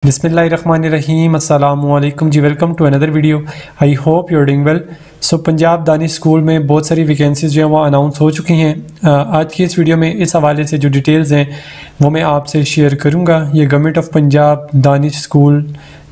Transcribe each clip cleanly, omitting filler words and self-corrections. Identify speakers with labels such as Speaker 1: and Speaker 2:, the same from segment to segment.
Speaker 1: बिस्मिल्लाहिर्रहमानिर्रहीम अस्सलामुअलैकुम जी। Welcome to another video. I hope you are doing well. So Punjab Danish school में बहुत सारी वैकेंसीज़ जो हैं वो अनाउंस हो चुकी हैं। आज की इस वीडियो में इस हवाले से जो डिटेल्स हैं वो मैं आपसे शेयर करूंगा। ये government of Punjab Danish school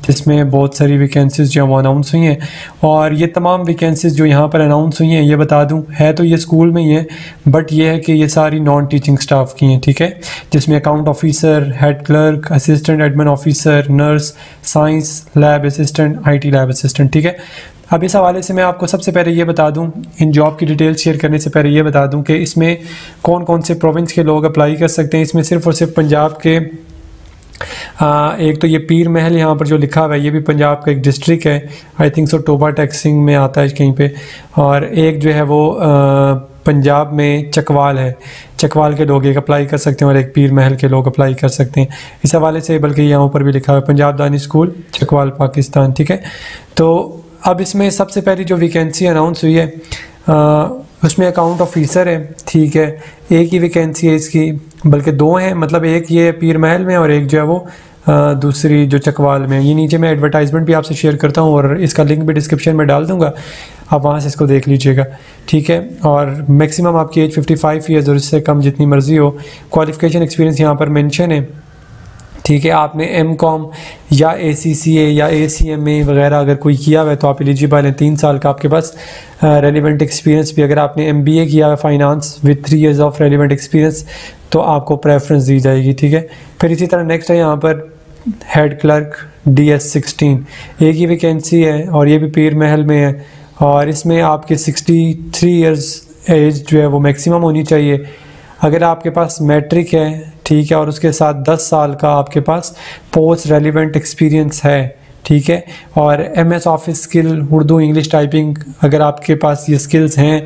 Speaker 1: जिसमें बहुत सारी वैकेंसीज़ जो हैं वो अनाउंस हुई हैं, और ये तमाम वैकेंसीज़ जो यहाँ पर अनाउंस हुई हैं ये बता दूं है तो ये स्कूल में ही है, बट ये है कि ये सारी नॉन टीचिंग स्टाफ की हैं, ठीक है, जिसमें account officer, head clerk, assistant admin officer, nurse, science lab assistant, IT lab assistant, ठीक है। अब इस हवाले से मैं आपको सबसे पहले ये बता दूं, इन जॉब की डिटेल्स शेयर करने से पहले ये बता दूं कि इसमें कौन कौन से प्रोविंस के लोग अप्लाई कर सकते हैं। इसमें सिर्फ और सिर्फ पंजाब के एक तो ये पीर महल यहाँ पर जो लिखा हुआ है ये भी पंजाब का एक डिस्ट्रिक्ट है, I think so Toba Tek Singh में आता है कहीं पे, और एक जो है वो पंजाब में चकवाल है, चकवाल के लोग एक अप्लाई कर सकते हैं और एक पीर महल के लोग अप्लाई कर सकते हैं। इस हवाले से बल्कि यहाँ ऊपर भी लिखा हुआ है पंजाब दानिश स्कूल चकवाल पाकिस्तान, ठीक है। तो अब इसमें सबसे पहली जो वैकेंसी अनाउंस हुई है उसमें अकाउंट ऑफिसर है, ठीक है। एक ही वैकेंसी है इसकी, बल्कि दो हैं, मतलब एक ये पीर महल में और एक जो है वो दूसरी जो चकवाल में। ये नीचे मैं एडवर्टाइजमेंट भी आपसे शेयर करता हूँ और इसका लिंक भी डिस्क्रिप्शन में डाल दूँगा, आप वहाँ से इसको देख लीजिएगा, ठीक है। और मैक्सिमम आपकी एज 55 ईयर्स और इससे कम जितनी मर्जी हो। क्वालिफिकेशन एक्सपीरियंस यहाँ पर मेंशन है, ठीक है। आपने MCOM या ACCA या ACMA वगैरह अगर कोई किया हुआ है तो आप एलिजिबल हैं। 3 साल का आपके पास रेलिवेंट एक्सपीरियंस भी, अगर आपने MBA किया है finance with 3 years of relevant experience तो आपको प्रेफरेंस दी जाएगी, ठीक है। फिर इसी तरह नेक्स्ट है यहाँ पर हेड क्लर्क DS16, एक ही वैकेंसी है और ये भी पीर महल में है, और इसमें आपके 63 इयर्स एज जो है वो मैक्सिमम होनी चाहिए। अगर आपके पास मैट्रिक है, ठीक है, और उसके साथ 10 साल का आपके पास पोस्ट रेलिवेंट एक्सपीरियंस है, ठीक है, और MS office skill, Urdu English typing, अगर आपके पास ये स्किल्स हैं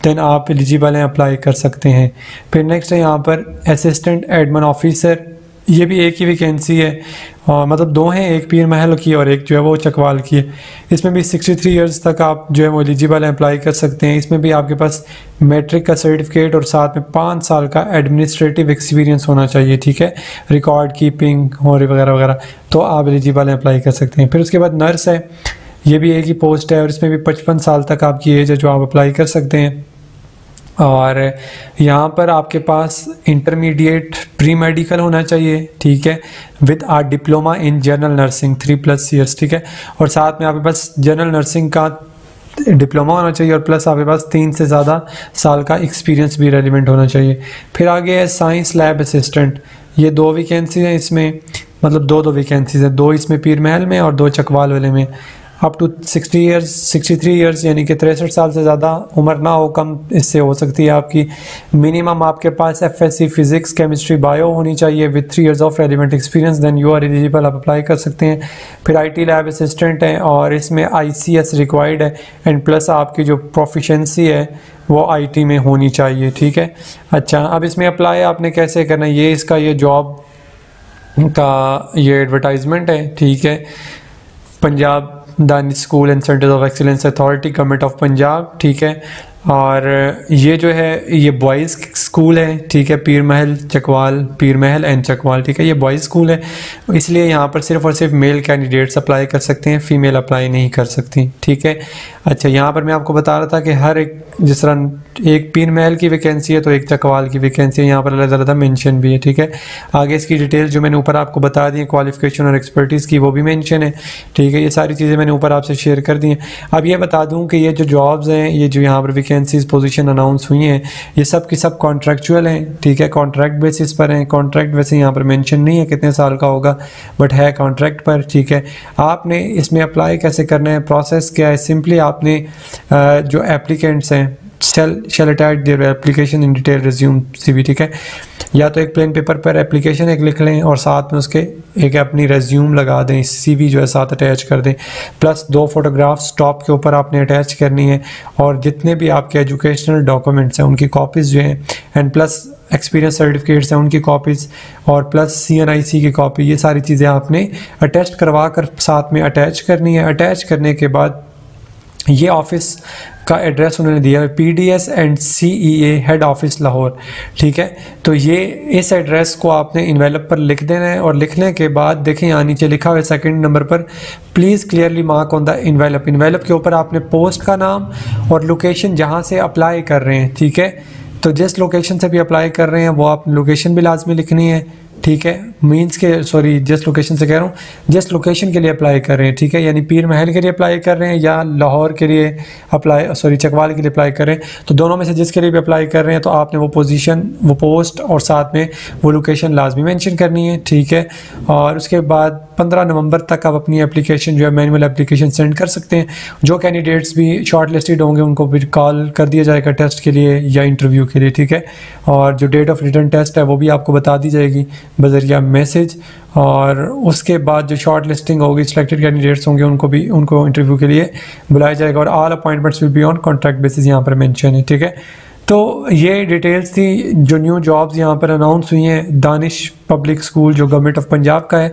Speaker 1: देन आप एलिजिबल हैं, अप्लाई कर सकते हैं। फिर नेक्स्ट है यहाँ पर असिस्टेंट एडमिन ऑफिसर, ये भी एक ही वैकेंसी है, मतलब दो हैं, एक पीर महल की और एक जो है वो चकवाल की है। इसमें भी 63 इयर्स तक आप जो है वो एलिजिबल हैं, अप्लाई कर सकते हैं। इसमें भी आपके पास मैट्रिक का सर्टिफिकेट और साथ में 5 साल का एडमिनिस्ट्रेटिव एक्सपीरियंस होना चाहिए, ठीक है, रिकॉर्ड कीपिंग और वगैरह वगैरह, तो आप एलिजिबल हैं, अप्लाई कर सकते हैं। फिर उसके बाद नर्स है, ये भी एक ही पोस्ट है और इसमें भी 55 साल तक आपकी एज है जो आप अप्लाई कर सकते हैं। और यहाँ पर आपके पास इंटरमीडिएट प्री मेडिकल होना चाहिए, ठीक है, with a diploma in general nursing 3+ years, ठीक है, और साथ में आपके पास जनरल नर्सिंग का डिप्लोमा होना चाहिए और प्लस आपके पास 3 से ज़्यादा साल का एक्सपीरियंस भी रेलिवेंट होना चाहिए। फिर आगे है साइंस लैब असिस्टेंट, ये 2 वैकेंसी हैं इसमें, मतलब दो वैकेंसीज हैं, 2 इसमें पीर महल में और 2 चकवाल वाले में। अप टू 63 ईयर्स यानी कि 63 साल से ज़्यादा उम्र ना हो, कम इससे हो सकती है आपकी। मिनिमम आपके पास FSC फिजिक्स केमिस्ट्री बायो होनी चाहिए with 3 years of relevant experience, then you are eligible, आप अप्लाई कर सकते हैं। फिर IT लैब असिस्टेंट है और इसमें ICS रिक्वायर्ड है, एंड प्लस आपकी जो प्रोफिशेंसी है वो IT में होनी चाहिए, ठीक है। अच्छा, अब इसमें अप्लाई आपने कैसे करना है, ये इसका ये जॉब का ये एडवर्टाइजमेंट है, ठीक है, Punjab Danish school and centres of excellence authority government of Punjab, ठीक है। और ये जो है ये बॉयज़ स्कूल है, ठीक है, पीर महल चकवाल, पीर महल एंड चकवाल, ठीक है, ये बॉयज़ स्कूल है, इसलिए यहाँ पर सिर्फ और सिर्फ मेल कैंडिडेट्स अप्लाई कर सकते हैं, फीमेल अप्लाई नहीं कर सकती, ठीक है। अच्छा, यहाँ पर मैं आपको बता रहा था कि हर एक, जिस तरह एक पीर महल की वैकेंसी है तो एक चकवाल की वैकेंसी है, यहाँ पर अलग-अलग मेंशन भी है, ठीक है। आगे इसकी डिटेल्स जो मैंने ऊपर आपको बता दी, क्वालिफिकेशन और एक्सपर्टीज़ की, वो भी मेंशन है, ठीक है। ये सारी चीज़ें मैंने ऊपर आपसे शेयर कर दी हैं। अब ये बता दूँ कि ये जो जॉब्स हैं, ये जो यहाँ पर वैकेंसीज पोजीशन अनाउंस हुई हैं, ये सब की सब कॉन्ट्रैक्चुअल हैं, ठीक है, कॉन्ट्रैक्ट बेसिस पर हैं। कॉन्ट्रैक्ट वैसे यहाँ पर मेंशन नहीं है कितने साल का होगा, बट है कॉन्ट्रैक्ट पर, ठीक है। आपने इसमें अप्लाई कैसे करना है, प्रोसेस क्या है, सिंपली आपने जो एप्लीकेंट्स हैं shall attach their application in detail resume CV, ठीक है, या तो एक प्लेन पेपर पर एप्लीकेशन एक लिख लें और साथ में उसके एक अपनी रेज्यूम लगा दें, CV जो है साथ अटैच कर दें, प्लस 2 फोटोग्राफ्स टॉप के ऊपर आपने अटैच करनी है, और जितने भी आपके एजुकेशनल डॉक्यूमेंट्स हैं उनकी कॉपीज़ जो हैं, एंड प्लस एक्सपीरियंस सर्टिफिकेट्स हैं उनकी कॉपीज़, और प्लस CNIC की कॉपी, ये सारी चीज़ें आपने अटैच करवा कर साथ में अटैच करनी है। अटैच करने के बाद ये ऑफिस का एड्रेस उन्होंने दिया है PDS and CEA head office Lahore, ठीक है। तो ये इस एड्रेस को आपने इन्वेलप पर लिख देना है और लिखने के बाद देखें यहाँ नीचे लिखा हुआ है सेकंड नंबर पर please clearly mark on the envelope. Envelope के ऊपर आपने पोस्ट का नाम और लोकेशन जहाँ से अप्लाई कर रहे हैं, ठीक है। तो जिस लोकेशन से भी अप्लाई कर रहे हैं वो आप लोकेशन भी लाजमी लिखनी है, ठीक है। मीन्स के सॉरी जिस लोकेशन से कह रहा हूँ, जिस लोकेशन के लिए अप्लाई कर रहे हैं, ठीक है, यानी पीर महल के लिए अप्लाई कर रहे हैं या लाहौर के लिए अप्लाई चकवाल के लिए अप्लाई कर रहे हैं, तो दोनों में से जिसके लिए भी अप्लाई कर रहे हैं तो आपने वो पोजीशन, वो पोस्ट और साथ में वो लोकेशन लाजमी मेंशन करनी है, ठीक है। और उसके बाद 15 नवंबर तक आप अपनी एप्लीकेशन जो है मैनुअल एप्लीकेशन सेंड कर सकते हैं। जो कैंडिडेट्स भी शॉर्ट लिस्टेड होंगे उनको फिर कॉल कर दिया जाएगा टेस्ट के लिए या इंटरव्यू के लिए, ठीक है। और जो डेट ऑफ रिटर्न टेस्ट है वो भी आपको बता दी जाएगी बजरिया मैसेज। और उसके बाद जो शॉर्ट लिस्टिंग होगी, सिलेक्टेड कैंडिडेट्स होंगे उनको इंटरव्यू के लिए बुलाया जाएगा और all appointments will be on contract basis यहाँ पर मेंशन है, ठीक है। तो ये डिटेल्स थी जो न्यू जॉब्स यहाँ पर अनाउंस हुई हैं दानिश पब्लिक स्कूल जो गवर्नमेंट ऑफ पंजाब का है।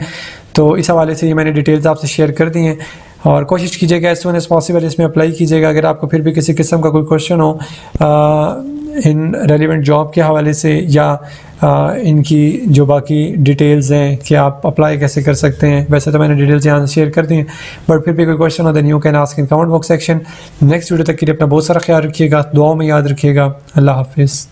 Speaker 1: तो इस हवाले से ये मैंने डिटेल्स आपसे शेयर कर दी हैं और कोशिश कीजिएगा एज सून एज पॉसिबल इसमें अप्लाई कीजिएगा। अगर आपको फिर भी किसी किस्म का कोई क्वेश्चन हो इन रेलिवेंट जॉब के हवाले से या इनकी जो बाकी डिटेल्स हैं कि आप अप्लाई कैसे कर सकते हैं, वैसे तो मैंने डिटेल्स यहाँ से शेयर कर दी हैं, बट फिर भी कोई क्वेश्चन हो then you can ask in comment box section. Next video तक के लिए अपना बहुत सारा ख्याल रखिएगा, दुआओं में याद रखिएगा। अल्लाह हाफिज़।